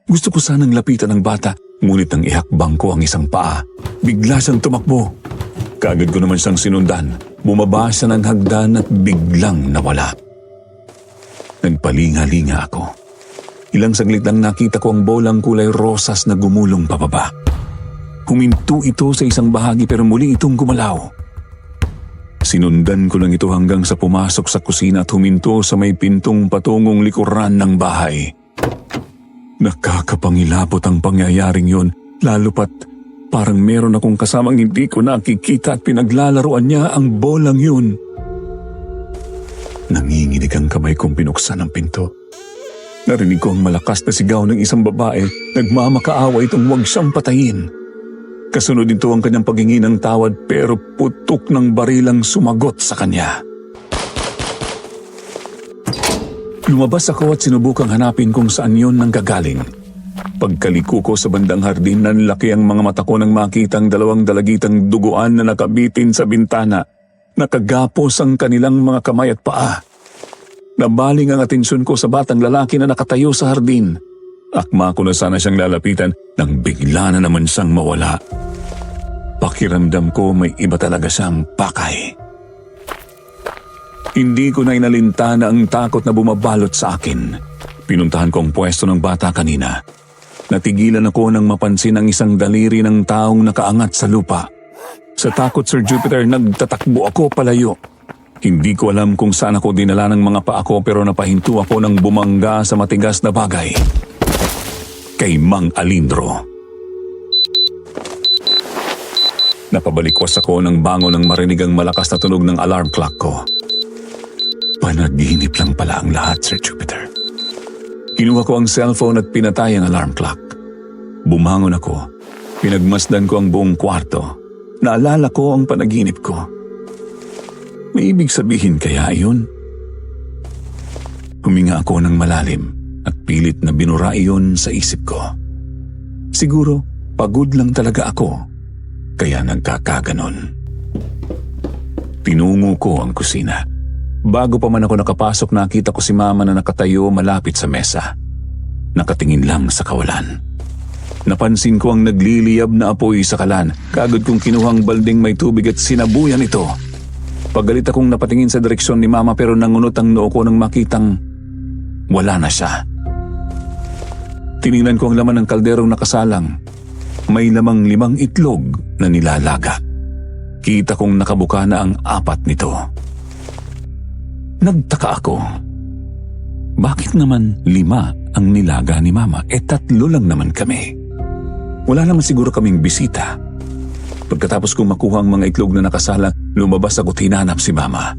Gusto ko sanang lapitan ng bata, ngunit nang ihakbang ko ang isang paa, bigla siyang tumakbo. Kaagad ko naman siyang sinundan. Bumaba siya ng hagdan at biglang nawala. Nagpalinga-linga ako. Ilang saglit lang nakita ko ang bolang kulay rosas na gumulong pababa. Huminto ito sa isang bahagi pero muli itong gumalaw. Sinundan ko lang ito hanggang sa pumasok sa kusina at huminto sa may pintong patungong likuran ng bahay. Nakakapangilabot ang pangyayaring yun, lalo pat parang meron akong kasamang hindi ko nakikita at pinaglalaroan niya ang bolang yun. Nanginginig ang kamay kong binuksan ang pinto. Narinig ko ang malakas na sigaw ng isang babae, nagmamakaawa itong huwag siyang patayin. Kasunod nito ang kanyang paghingi ng tawad pero putok ng barilang sumagot sa kanya. Lumabas ako at sinubukang hanapin kung saan yun nanggagaling. Pagkaliko ko sa bandang hardin, nanlaki ang mga mata ko nang makita ang dalawang dalagitang duguan na nakabitin sa bintana. Nakagapos ang kanilang mga kamay at paa. Nabaling ang atensyon ko sa batang lalaki na nakatayo sa hardin. Akma ko na sana siyang lalapitan nang bigla na naman siyang mawala. Pakiramdam ko may iba talaga siyang pakay. Hindi ko na inalintana ang takot na bumabalot sa akin. Pinuntahan ko ang pwesto ng bata kanina. Natigilan ako nang mapansin ang isang daliri ng taong nakaangat sa lupa. Sa takot, Sir Jupiter, nagtatakbo ako palayo. Hindi ko alam kung saan ako dinala ng mga paa ko pero napahinto ako nang bumangga sa matigas na bagay. Kay Mang Alindro. Napabalikwas ako nang bangon nang marinig ang malakas na tunog ng alarm clock ko. Panaginip lang pala ang lahat, Sir Jupiter. Kinuha ko ang cellphone at pinatay ang alarm clock. Bumangon ako. Pinagmasdan ko ang buong kwarto. Naalala ko ang panaginip ko. May ibig sabihin kaya iyon? Huminga ako ng malalim at pilit na binura iyon sa isip ko. Siguro pagod lang talaga ako, kaya nagkakaganon. Tinungo ko ang kusina. Bago pa man ako nakapasok, nakita ko si Mama na nakatayo malapit sa mesa. Nakatingin lang sa kawalan. Napansin ko ang nagliliyab na apoy sa kalan. Kaagad kong kinuhang balding may tubig at sinabuyan ito. Pagalit akong napatingin sa direksyon ni Mama pero nangunot ang noo ko nang makitang wala na siya. Tiningnan ko ang laman ng kalderong nakasalang. May lamang 5 itlog na nilalaga. Kita kong nakabuka na ang 4 nito. Nagtaka ako. Bakit naman 5 ang nilaga ni Mama? 3 lang naman kami. Wala naman siguro kaming bisita. Pagkatapos kong makuha ang mga itlog na nakasala, lumabas ako't hinanap si Mama.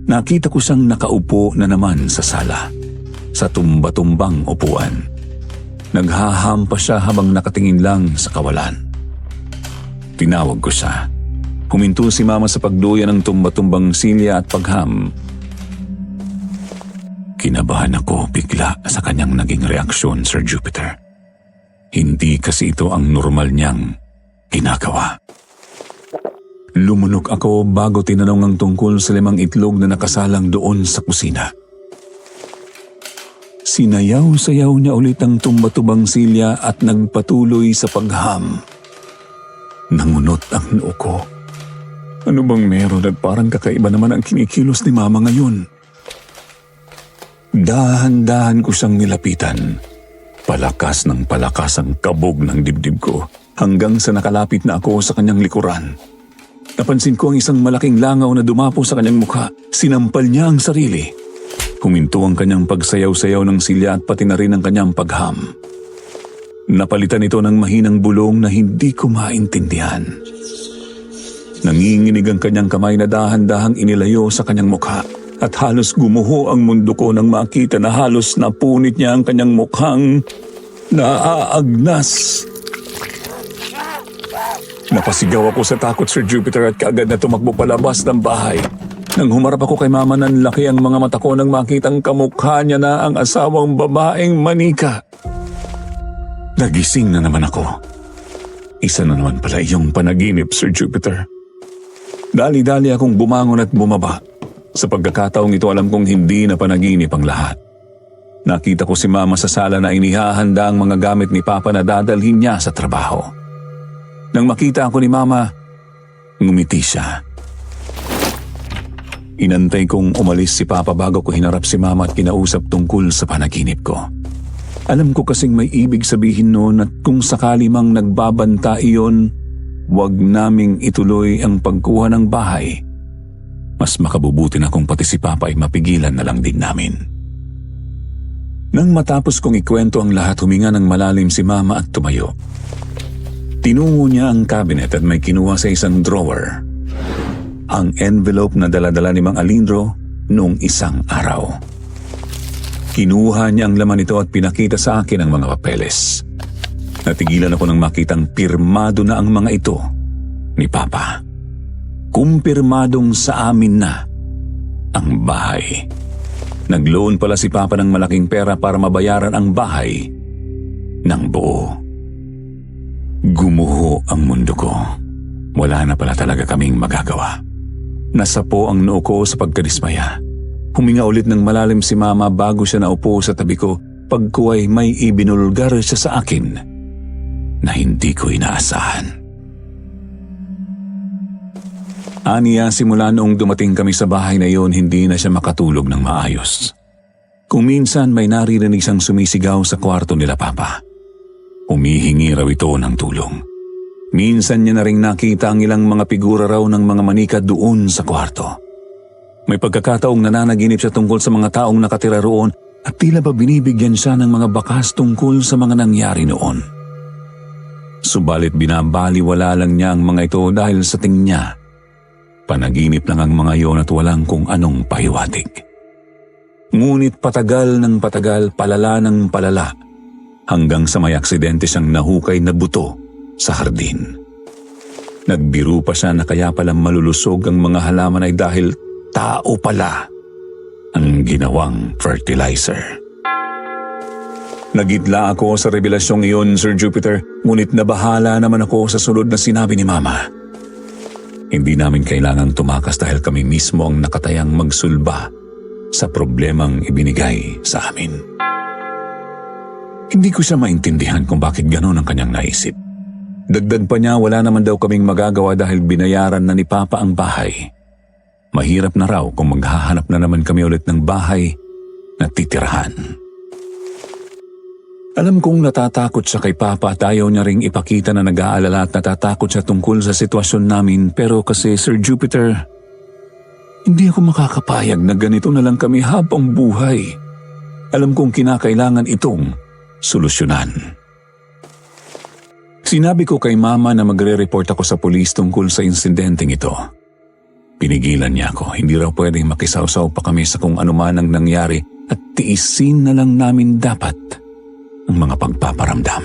Nakita ko siyang nakaupo na naman sa sala, sa tumba-tumbang upuan. Naghahampa siya habang nakatingin lang sa kawalan. Tinawag ko siya. Huminto si Mama sa pagduya ng tumba-tumbang silya at pagham. Kinabahan ako bigla sa kanyang naging reaksyon, Sir Jupiter. Hindi kasi ito ang normal niyang ginagawa. Lumunok ako bago tinanong ang tungkol sa 5 itlog na nakasalang doon sa kusina. Sinayaw-sayaw niya ulit ang tumba-tubang silya at nagpatuloy sa pagham. Nangunot ang noo ko. Ano bang meron at parang kakaiba naman ang kinikilos ni Mama ngayon? Dahan-dahan ko siyang nilapitan. Palakas ng palakas ang kabog ng dibdib ko hanggang sa nakalapit na ako sa kanyang likuran. Napansin ko ang isang malaking langaw na dumapo sa kanyang mukha. Sinampal niya ang sarili. Huminto ang kanyang pagsayaw-sayaw ng silya at pati na rin ang kanyang pagham. Napalitan ito ng mahinang bulong na hindi ko maintindihan. Nanginginig ang kanyang kamay na dahan-dahang inilayo sa kanyang mukha at halos gumuho ang mundo ko nang makita na halos napunit niya ang kanyang mukhang naaagnas. Napasigaw ako sa takot, Sir Jupiter, at kaagad na tumakbo palabas ng bahay. Nang humarap ako kay Mama, nanlaki ang mga mata ko nang makitang kamukha niya na ang asawang babaeng manika. Nagising na naman ako. Isa na naman pala iyong panaginip, Sir Jupiter. Dali-dali akong bumangon at bumaba. Sa pagkakataong ito, alam kong hindi na panaginip ang lahat. Nakita ko si Mama sa sala na inihahanda ang mga gamit ni Papa na dadalhin niya sa trabaho. Nang makita ako ni Mama, ngumiti siya. Inantay kong umalis si Papa bago ko hinarap si Mama at kinausap tungkol sa panaginip ko. Alam ko kasing may ibig sabihin noon at kung sakali mang nagbabanta iyon, huwag naming ituloy ang pagkuha ng bahay. Mas makabubuti na kung pati si Papa ay mapigilan na lang din namin. Nang matapos kong ikwento ang lahat, huminga ng malalim si Mama at tumayo. Tinungo niya ang cabinet at may kinuha sa isang drawer. Ang envelope na dala-dala ni Mang Alindro noong isang araw. Kinuha niya ang laman nito at pinakita sa akin ang mga papeles. Natigilan ako nang makitang pirmado na ang mga ito ni Papa. Kumpirmadong sa amin na ang bahay. Nag-loan pala si Papa ng malaking pera para mabayaran ang bahay ng buo. Gumuho ang mundo ko. Wala na pala talaga kaming magagawa. Nasapo ang noo ko sa pagkadismaya. Huminga ulit ng malalim si Mama bago siya naupo sa tabi ko pagkuway may ibinulgar siya sa akin na hindi ko inaasahan. Aniya, simula noong dumating kami sa bahay na iyon, hindi na siya makatulog ng maayos. Kung minsan may naririnig siyang sumisigaw sa kwarto nila Papa. Humihingi raw ito ng tulong. Minsan niya na ring nakita ang ilang mga figura raw ng mga manika doon sa kwarto. May pagkakataong nananaginip siya tungkol sa mga taong nakatira roon at tila ba binibigyan siya ng mga bakas tungkol sa mga nangyari noon. Subalit binabaliwala lang niya ang mga ito dahil sa tingin niya, panaginip lang ang mga iyon at walang kung anong pahiwatig. Ngunit patagal ng patagal, palala ng palala, hanggang sa may aksidente siyang nahukay na buto sa hardin. Nagbiro pa siya na kaya palang malulusog ang mga halaman ay dahil tao pala ang ginawang fertilizer. Nagitla ako sa revelasyong iyon, Sir Jupiter, ngunit nabahala naman ako sa sunod na sinabi ni Mama. Hindi namin kailangang tumakas dahil kami mismo ang nakatayang magsulba sa problemang ibinigay sa amin. Hindi ko siya maintindihan kung bakit gano'n ang kanyang naisip. Dagdag pa niya, wala naman daw kaming magagawa dahil binayaran na ni Papa ang bahay. Mahirap na raw kung maghahanap na naman kami ulit ng bahay na titirahan. Alam kong natatakot siya kay Papa at ayaw niya ring ipakita na nag-aalala at natatakot siya tungkol sa sitwasyon namin, pero kasi Sir Jupiter, hindi ako makakapayag na ganito na lang kami habang buhay. Alam kong kinakailangan itong solusyonan. Sinabi ko kay Mama na magre-report ako sa pulis tungkol sa insidenteng ito. Pinigilan niya ako, hindi raw pwedeng makisawsaw pa kami sa kung ano man ang nangyari at tiisin na lang namin dapat ang mga pagpaparamdam.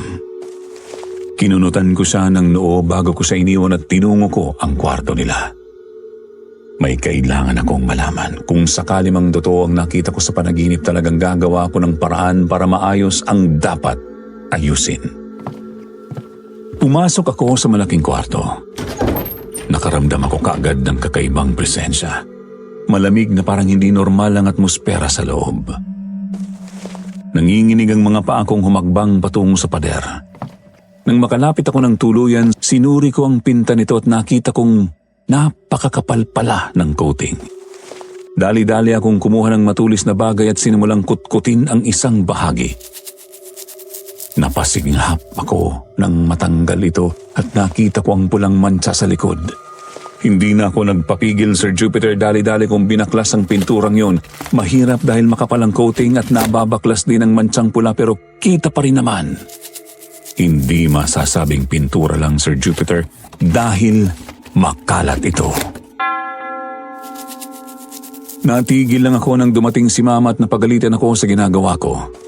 Kinunutan ko siya ng noo bago ko siya iniwan at tinungo ko ang kwarto nila. May kailangan akong malaman. Kung sakali mang totoo ang nakita ko sa panaginip, talagang gagawa ko ng paraan para maayos ang dapat ayusin. Pumasok ako sa malaking kwarto. Nakaramdam ako kaagad ng kakaibang presensya. Malamig na parang hindi normal ang atmosfera sa loob. Nanginginig ang mga paa kong humakbang patungo sa pader. Nang makalapit ako ng tuluyan, sinuri ko ang pinta nito at nakita kong napakakapal pala ng coating. Dali-dali akong kumuha ng matulis na bagay at sinimulang kutkutin ang isang bahagi. Napasighap ako nang matanggal ito at nakita ko ang pulang mancha sa likod. Hindi na ako nagpapigil, Sir Jupiter. Dali-dali kong binaklas ang pinturang yon. Mahirap dahil makapal ang coating at nababaklas din ang manchang pula pero kita pa rin naman. Hindi masasabing pintura lang, Sir Jupiter, dahil makalat ito. Natigil lang ako nang dumating si Mama at napagalitan ako sa ginagawa ko.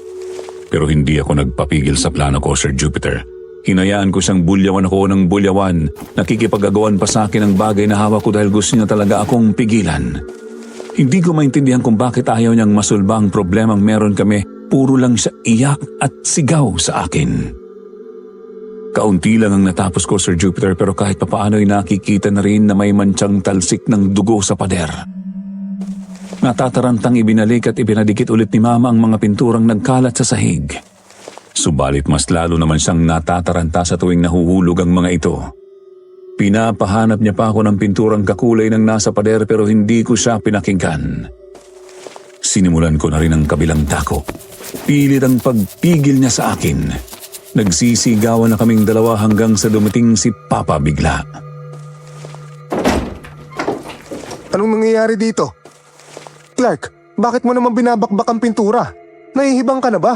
Pero hindi ako nagpapigil sa plano ko, Sir Jupiter. Hinayaan ko siyang bulyawan ako ng bulyawan. Nakikipag-agawan pa sa akin ang bagay na hawak ko dahil gusto niya talaga akong pigilan. Hindi ko maintindihan kung bakit ayaw niyang masulba ang problemang meron kami. Puro lang siya iyak at sigaw sa akin. Kaunti lang ang natapos ko, Sir Jupiter, pero kahit papaano ay nakikita na rin na may manchang talsik ng dugo sa pader. Natatarantang ibinalik at ibinadikit ulit ni Mama ang mga pinturang nagkalat sa sahig. Subalit mas lalo naman siyang natataranta sa tuwing nahuhulog ang mga ito. Pinapahanap niya pa ako ng pinturang kakulay ng nasa pader pero hindi ko siya pinakinggan. Sinimulan ko na rin ang kabilang dako. Pilit ang pagpigil niya sa akin. Nagsisigawan na kaming dalawa hanggang sa dumating si Papa bigla. Anong nangyayari dito? Clark, bakit mo naman binabakbak ang pintura? Nahihibang ka na ba?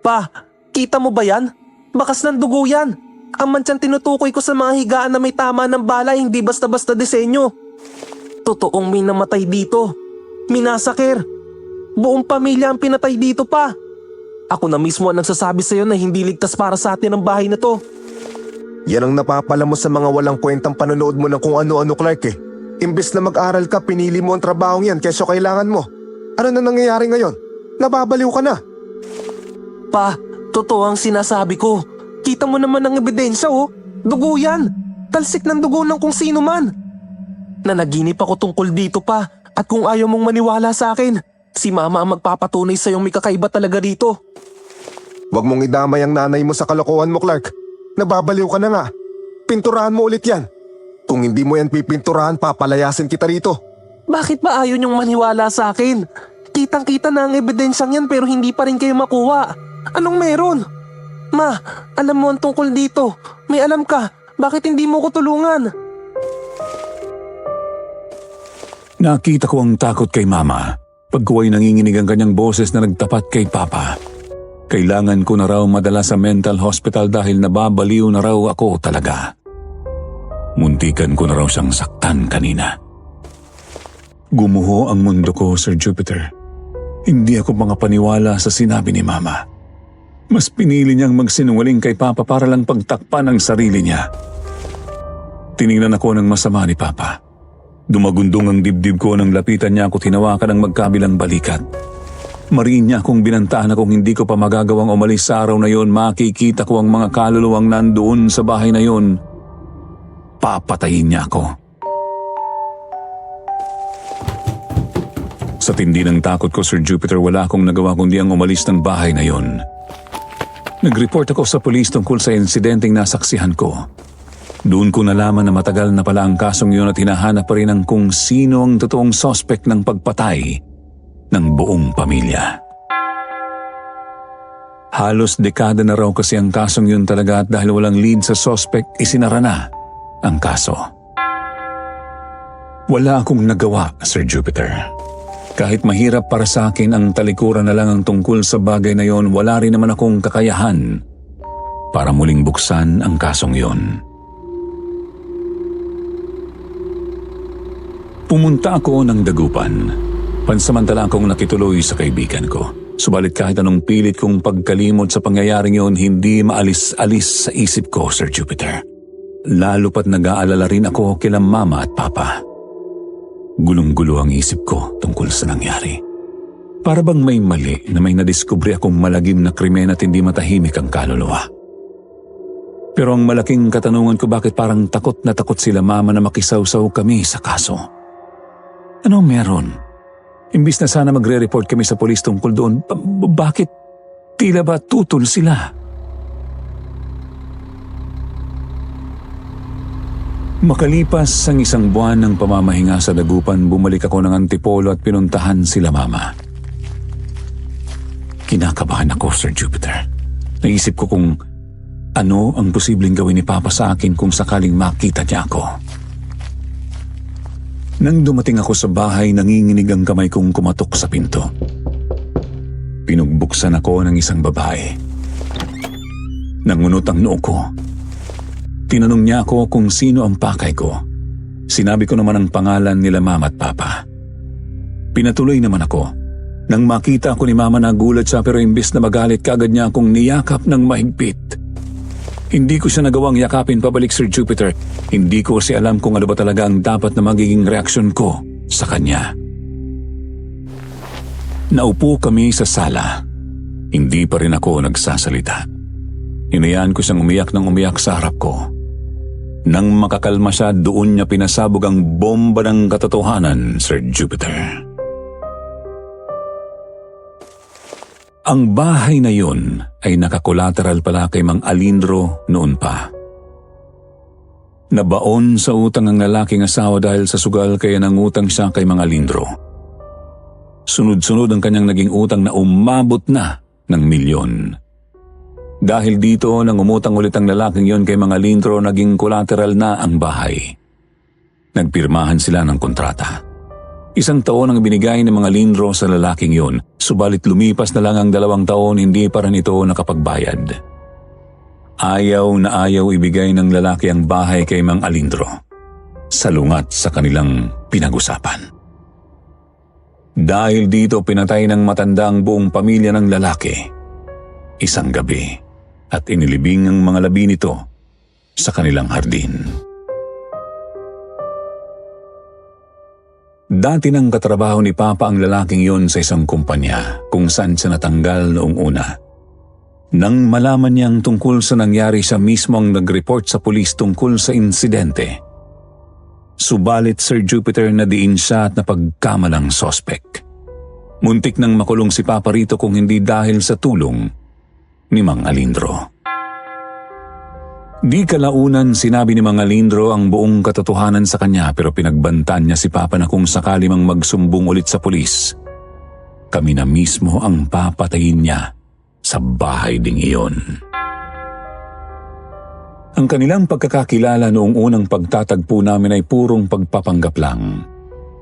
Pa, kita mo ba yan? Bakas ng dugo yan. Ang mantsang tinutukoy ko sa mga higaan na may tama ng bala, hindi basta-basta disenyo. Totoong may namatay dito. Minasakir. Buong pamilya ang pinatay dito, pa. Ako na mismo ang nagsasabi sa'yo na hindi ligtas para sa atin ang bahay na to. Yan ang napapala mo sa mga walang kwentang panonood mo ng kung ano-ano, Clark eh. Imbes na mag-aral ka, pinili mo ang trabahong yan kesyo kailangan mo. Ano na nangyayari ngayon? Nababaliw ka na. Pa, totoo ang sinasabi ko. Kita mo naman ang ebidensya, oh. Dugo yan. Talsik ng dugo ng kung sino man. Nanaginip ako tungkol dito, pa. At kung ayaw mong maniwala sa akin, si Mama ang magpapatunay sa'yong may kakaiba talaga dito. Huwag mong idamay ang nanay mo sa kalokohan mo, Clark. Nababaliw ka na nga. Pinturahan mo ulit yan. Kung hindi mo yan pipinturahan, papalayasin kita rito. Bakit ba ayaw niyong maniwala sa akin? Kitang-kita na ang ebidensyang yan pero hindi pa rin kayo makuha. Anong meron? Ma, alam mo ang tungkol dito. May alam ka. Bakit hindi mo ko tulungan? Nakita ko ang takot kay Mama. Pag ko ay nanginginig ang kanyang boses na nagtapat kay Papa. Kailangan ko na raw madala sa mental hospital dahil nababaliw na raw ako talaga. Muntikan ko na raw siyang saktan kanina. Gumuho ang mundo ko, Sir Jupiter. Hindi ako makapaniwala sa sinabi ni Mama. Mas pinili niyang magsinungaling kay Papa para lang pagtakpan ang sarili niya. Tiningnan ako ng masama ni Papa. Dumagundong ang dibdib ko nang lapitan niya ako tinawakan ng magkabilang balikat. Mariin niya akong binantaan na kung hindi ko pa magagawang umalis sa araw na yon, makikita ko ang mga kaluluwang nandoon sa bahay na yon. Papatayin niya ako. Sa tindi ng takot ko, Sir Jupiter, wala akong nagawa kundi ang umalis ng bahay na yon. Nag-report ako sa pulis tungkol sa insidenteng nasaksihan ko. Doon ko nalaman na matagal na pala ang kasong yun at hinahanap pa rin ang kung sino ang totoong suspect ng pagpatay ng buong pamilya. Halos dekada na raw kasi ang kasong yun talaga at dahil walang lead sa suspect, isinara na ang kaso. Wala akong nagawa, Sir Jupiter. Kahit mahirap para sa akin ang talikuran na lang ang tungkol sa bagay na yon, wala rin naman akong kakayahan para muling buksan ang kasong yun. Pumunta ako ng Dagupan. Pansamantala akong nakituloy sa kaibigan ko. Subalit kahit anong pilit kong pagkalimot sa pangyayaring yun, hindi maalis-alis sa isip ko, Sir Jupiter. Lalo pat nag-aalala rin ako kila Mama at Papa. Gulong-gulo ang isip ko tungkol sa nangyari. Para bang may mali na may nadiskubre akong malagim na krimen at hindi matahimik ang kaluluwa. Pero ang malaking katanungan ko, bakit parang takot na takot sila Mama na makisawsaw kami sa kaso? Ano meron? Imbis na sana magre-report kami sa polis tungkol doon, bakit tila ba tutol sila? Makalipas ang isang buwan ng pamamahinga sa Dagupan, bumalik ako ng Antipolo at pinuntahan sila Mama. Kinakabahan ako, Sir Jupiter. Naisip ko kung ano ang posibleng gawin ni Papa sa akin kung sakaling makita niya ako. Nang dumating ako sa bahay, nanginginig ang kamay kong kumatok sa pinto. Pinugbuksan ako ng isang babae. Nangunot ang noo ko. Tinanong niya ako kung sino ang pakay ko. Sinabi ko naman ang pangalan nila Mama at Papa. Pinatuloy naman ako. Nang makita ako ni Mama, nagulat siya, pero imbes na magalit, kaagad niya akong niyakap ng mahigpit. Hindi ko siya nagawang yakapin pabalik, Sir Jupiter. Hindi ko kasi alam kung ano ba talaga ang dapat na magiging reaksyon ko sa kanya. Naupo kami sa sala. Hindi pa rin ako nagsasalita. Hinayaan ko siyang umiyak ng umiyak sa harap ko. Nang makakalma siya, doon niya pinasabog ang bomba ng katotohanan, Sir Jupiter. Ang bahay na yun ay nakakolateral pala kay Mang Alindro noon pa. Nabaon sa utang ang lalaking asawa dahil sa sugal, kaya nangutang siya kay Mang Alindro. Sunod-sunod ang kanyang naging utang na umabot na ng milyon. Dahil dito, nang umutang ulit ang lalaking yon kay Mang Alindro, naging collateral na ang bahay. Nagpirmahan sila ng kontrata. 1 taon ang binigay ng Mang Alindro sa lalaking yon, subalit lumipas na lang ang 2 taon, hindi pa rin ito nakapagbayad. Ayaw na ayaw ibigay ng lalaki ang bahay kay Mang Alindro, salungat sa kanilang pinag-usapan. Dahil dito, pinatay ng matanda ang buong pamilya ng lalaki isang gabi at inilibing ang mga labi nito sa kanilang hardin. Dati nang katrabaho ni Papa ang lalaking yon sa isang kumpanya kung saan siya natanggal noong una. Nang malaman niyang tungkol sa nangyari, siya mismo ang nag-report sa pulis tungkol sa insidente. Subalit, Sir Jupiter, nadiin siya at napagkamalang sospek. Muntik nang makulong si Papa rito kung hindi dahil sa tulong ni Mang Alindro. Di kalaunan, sinabi ni Mang Alindro ang buong katotohanan sa kanya, pero pinagbantaan niya si Papa na kung sakali mang magsumbong ulit sa pulis, kami na mismo ang papatayin niya sa bahay ding iyon. Ang kanilang pagkakakilala noong unang pagtatagpo namin ay purong pagpapanggap lang.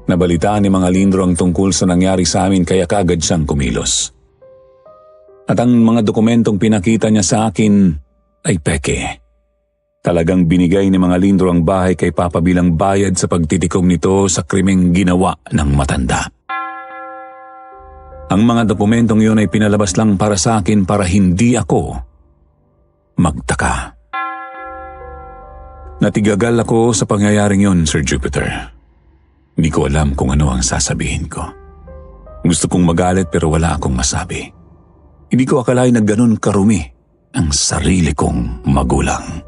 Nabalitaan ni Mang Alindro ang tungkol sa nangyari sa amin, kaya kaagad siyang kumilos. At ang mga dokumentong pinakita niya sa akin ay peke. Talagang binigay ni Mang Alindro ang bahay kay Papa bilang bayad sa pagtitikom nito sa krimeng ginawa ng matanda. Ang mga dokumentong yun ay pinalabas lang para sa akin para hindi ako magtaka. Natigagal ako sa pangyayaring yun, Sir Jupiter. Hindi ko alam kung ano ang sasabihin ko. Gusto kong magalit pero wala akong masabi. Hindi ko akalain na ganun karumi ang sarili kong magulang.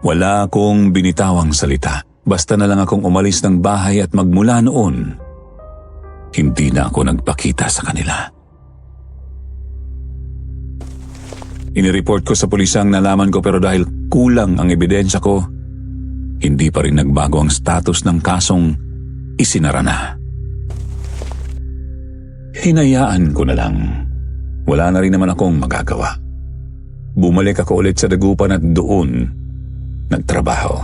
Wala akong binitawang salita. Basta na lang akong umalis ng bahay at magmula noon, hindi na ako nagpakita sa kanila. Inireport ko sa pulis ang nalaman ko, pero dahil kulang ang ebidensya ko, hindi pa rin nagbago ang status ng kasong isinara na. Hinayaan ko na lang. Wala na rin naman akong magagawa. Bumalik ako ulit sa Dagupan at doon nagtrabaho.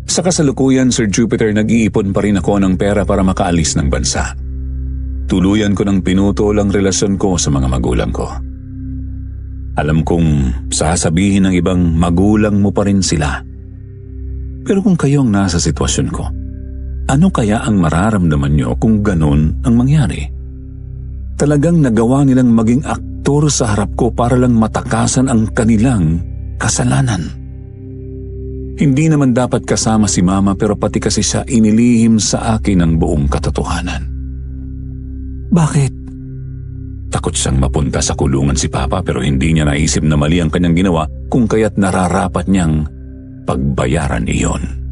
Sa kasalukuyan, Sir Jupiter, nag-iipon pa rin ako ng pera para makaalis ng bansa. Tuluyan ko ng pinutol ang relasyon ko sa mga magulang ko. Alam kong sasabihin ng ibang magulang mo pa rin sila. Pero kung kayo ang nasa sitwasyon ko, ano kaya ang mararamdaman nyo kung ganun ang mangyari? Talagang nagawa nilang maging aktor sa harap ko para lang matakasan ang kanilang kasalanan. Hindi naman dapat kasama si Mama pero pati kasi siya inilihim sa akin ang buong katotohanan. Bakit? Takot siyang mapunta sa kulungan si Papa pero hindi niya naisip na mali ang kanyang ginawa kung kaya't nararapat niyang pagbayaran iyon.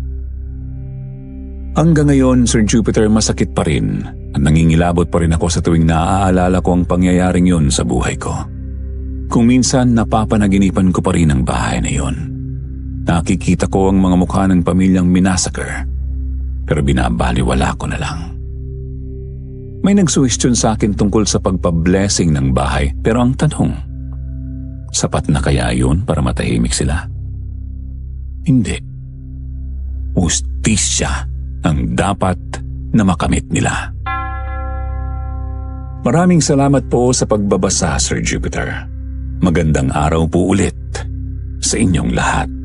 Hanggang ngayon, Sir Jupiter, masakit pa rin at nangingilabot pa rin ako sa tuwing naaalala ko ang pangyayaring yun sa buhay ko. Kung minsan napapanaginipan ko pa rin ang bahay na yun. Nakikita ko ang mga mukha ng pamilyang minasakar pero binabaliwala ko na lang. May nagsuwestiyon sa akin tungkol sa pagpa-blessing ng bahay pero ang tanong, sapat na kaya yun para matahimik sila? Hindi. Hustisya ang dapat na makamit nila. Maraming salamat po sa pagbabasa, Sir Jupiter. Magandang araw po ulit sa inyong lahat.